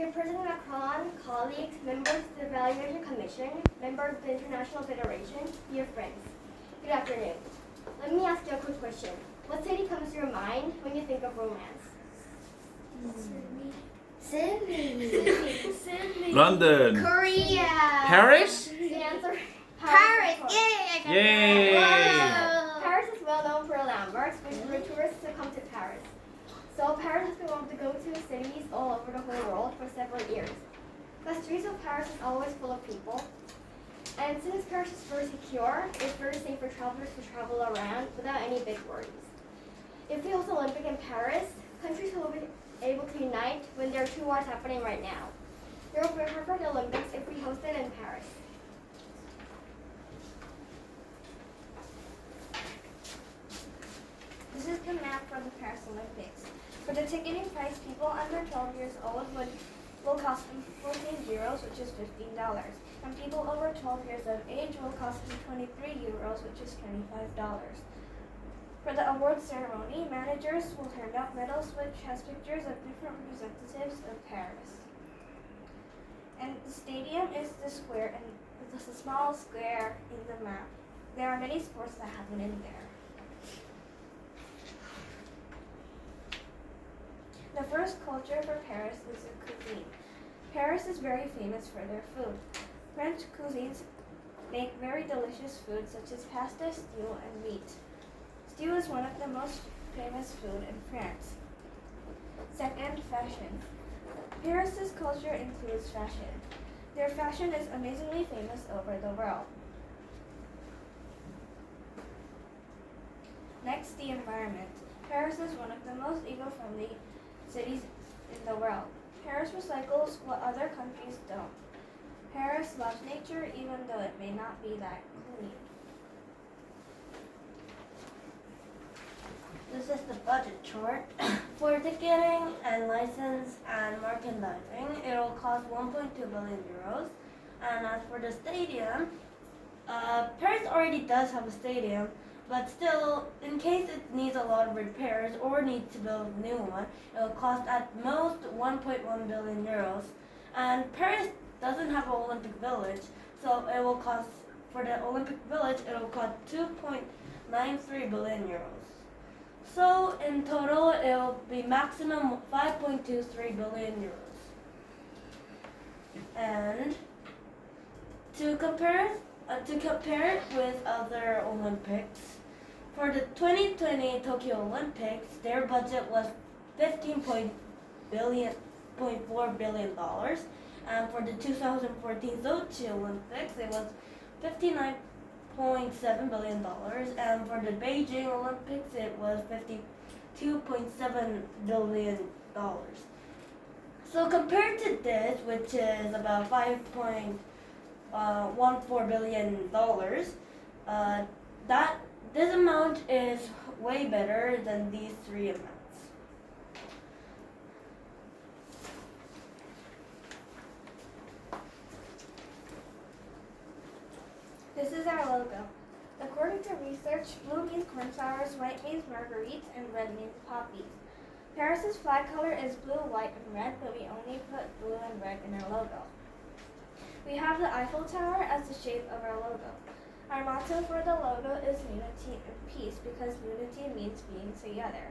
Dear President Macron, colleagues, members of the Evaluation Commission, members of the International Federation, dear friends, good afternoon. Let me ask you a quick question. What city comes to your mind when you think of romance? Sydney. London. Korea. Paris? The answer Paris. of course. Yay! Yay! Wow. Paris is well known for landmarks, which for tourists to come to Paris. So Paris has been one of the go-to cities all over the whole world for several years. The streets of Paris is always full of people. And since Paris is very secure, it's very safe for travelers to travel around without any big worries. If we host the Olympic in Paris, countries will be able to unite when there are two wars happening right now. There will be a perfect Olympics if we host it in Paris. This is the map for the Paris Olympics. For the ticketing price, people under 12 years old will cost them 14 euros, which is $15. And people over 12 years of age will cost them 23 euros, which is $25. For the award ceremony, managers will hand out medals which has pictures of different representatives of Paris. And the stadium is the square, and it's a small square in the map. There are many sports that happen in there. The first culture for Paris is the cuisine. Paris is very famous for their food. French cuisines make very delicious food such as pasta, stew, and meat. Stew is one of the most famous food in France. Second, fashion. Paris's culture includes fashion. Their fashion is amazingly famous over the world. Next, the environment. Paris is one of the most eco-friendly cities in the world. Paris recycles what other countries don't. Paris loves nature even though it may not be that clean. This is the budget chart. For ticketing and license and merchandising, it will cost 1.2 billion euros. And as for the stadium, Paris already does have a stadium, but still, in case it needs a lot of repairs or needs to build a new one, it will cost at most 1.1 billion euros. And Paris doesn't have an Olympic Village, so it will cost, for the Olympic Village, it will cost 2.93 billion euros. So in total, it will be maximum 5.23 billion euros. And to compare it with other Olympics, for the 2020 Tokyo Olympics, their budget was $15.4 billion, and for the 2014 Sochi Olympics, it was $59.7 billion, and for the Beijing Olympics, it was $52.7 billion. So compared to this, which is about $5.14 billion, this amount is way better than these three amounts. This is our logo. According to research, blue means cornflowers, white means marguerites, and red means poppies. Paris's flag color is blue, white, and red, but we only put blue and red in our logo. We have the Eiffel Tower as the shape of our logo. Our motto for the logo is unity and peace because unity means being together.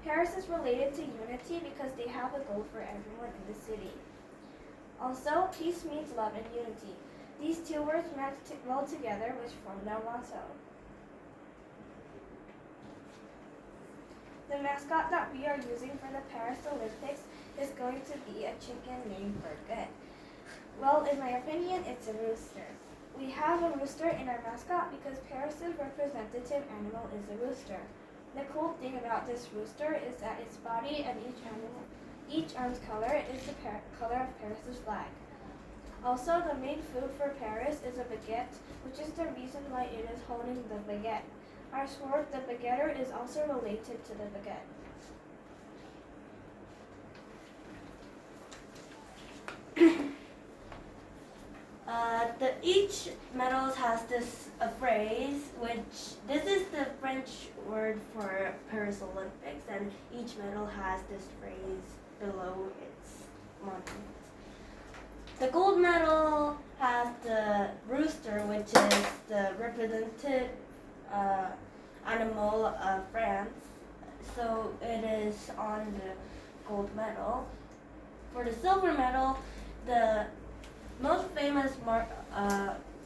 Paris is related to unity because they have a goal for everyone in the city. Also, peace means love and unity. These two words match well together, which form their motto. The mascot that we are using for the Paris Olympics is going to be a chicken named Bird. Well, in my opinion, it's a rooster. We have a rooster in our mascot because Paris's representative animal is a rooster. The cool thing about this rooster is that its body and each arm's color is the color of Paris's flag. Also, the main food for Paris is a baguette, which is the reason why it is holding the baguette. Our sword, the baguetter, is also related to the baguette. Each medal has this phrase, which this is the French word for Paris Olympics, and each medal has this phrase below its monument. The gold medal has the rooster, which is the representative animal of France. So it is on the gold medal. For the silver medal, the most famous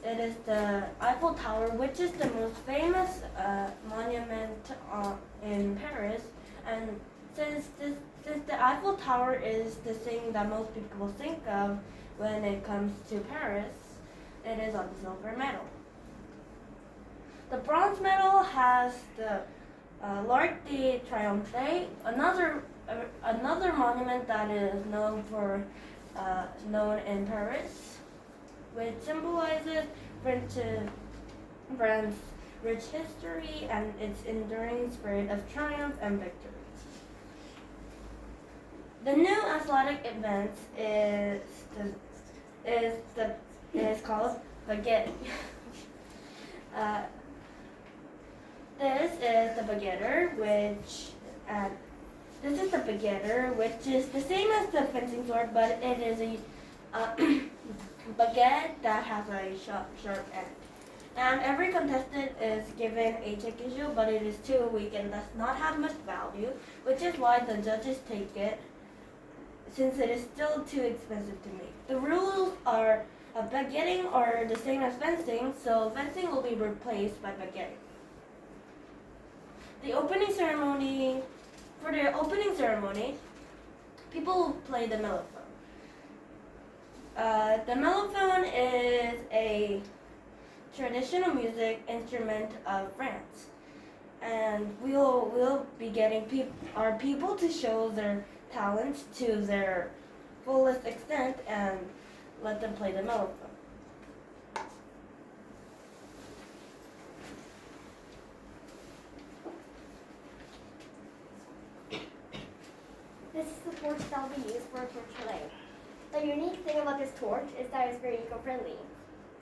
it is the Eiffel Tower, which is the most famous monument in Paris. And since the Eiffel Tower is the thing that most people think of when it comes to Paris, it is on the silver medal. The bronze medal has the L'Arc de Triomphe, another monument that is known in Paris, which symbolizes France's rich history and its enduring spirit of triumph and victory. The new athletic event is called baguette. This is the baguetter, which is the same as the fencing sword, but it is a baguette that has a sharp end. And every contestant is given a check issue, but it is too weak and does not have much value, which is why the judges take it, since it is still too expensive to make. The rules are baguetting are the same as fencing, so fencing will be replaced by baguetting. For the opening ceremony, people will play the mellophone. The mellophone is a traditional music instrument of France, and we'll be getting our people to show their talents to their fullest extent and let them play the mellophone. This is the torch that will be used for a torch relay. The unique thing about this torch is that it's very eco-friendly.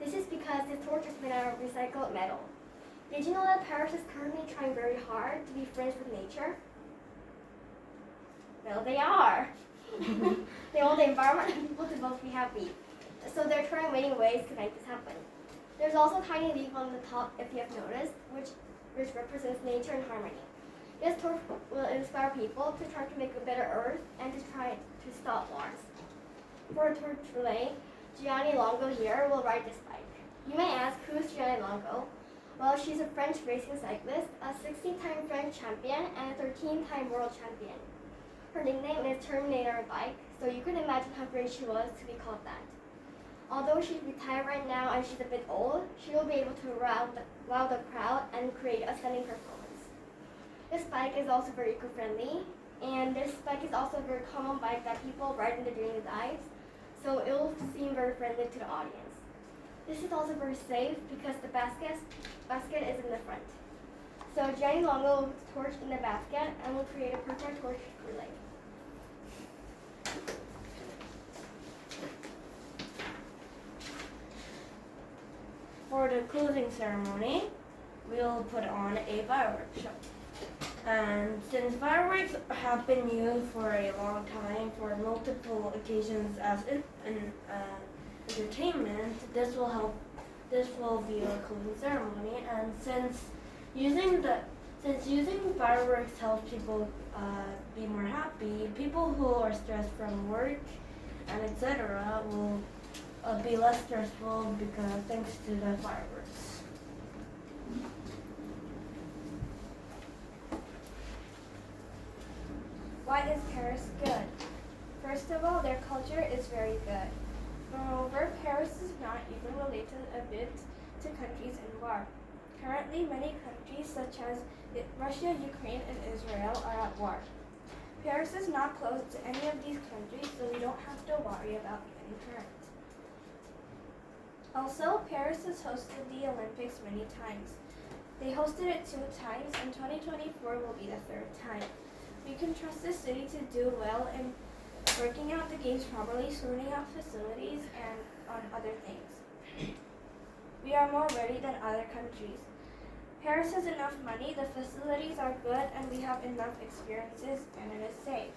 This is because this torch is made out of recycled metal. Did you know that Paris is currently trying very hard to be friends with nature? Well, they are. They want the environment and people to both be happy. So they're trying many ways to make this happen. There's also a tiny leaf on the top, if you have noticed, which represents nature and harmony. This torch will inspire people to try to make a better earth and to try to stop wars. For a torch relay, Gianni Longo here will ride this bike. You may ask, who's Gianni Longo? Well, she's a French racing cyclist, a 16-time French champion, and a 13-time world champion. Her nickname is Terminator Bike, so you can imagine how great she was to be called that. Although she's retired right now and she's a bit old, she will be able to wow the crowd and create a stunning performance. This bike is also very eco-friendly, and this bike is also a very common bike that people ride in their daily lives, so it will seem very friendly to the audience. This is also very safe because the basket is in the front. So Gianni Longo will torch in the basket and will create a perfect torch relay. For the closing ceremony, we'll put on a fireworks show. And since fireworks have been used for a long time for multiple occasions as entertainment, this will be our closing ceremony. And since using fireworks helps people be more happy, people who are stressed from work and etc. will be less stressful because thanks to the fireworks. Why is Paris good? First of all, their culture is very good. Moreover, Paris is not even related a bit to countries in war. Currently, many countries such as Russia, Ukraine, and Israel are at war. Paris is not close to any of these countries, so we don't have to worry about getting hurt. Also, Paris has hosted the Olympics many times. They hosted it 2 times, and 2024 will be the 3rd time. We can trust the city to do well in working out the games properly, sorting out facilities, and on other things. We are more ready than other countries. Paris has enough money, the facilities are good, and we have enough experiences, and it is safe.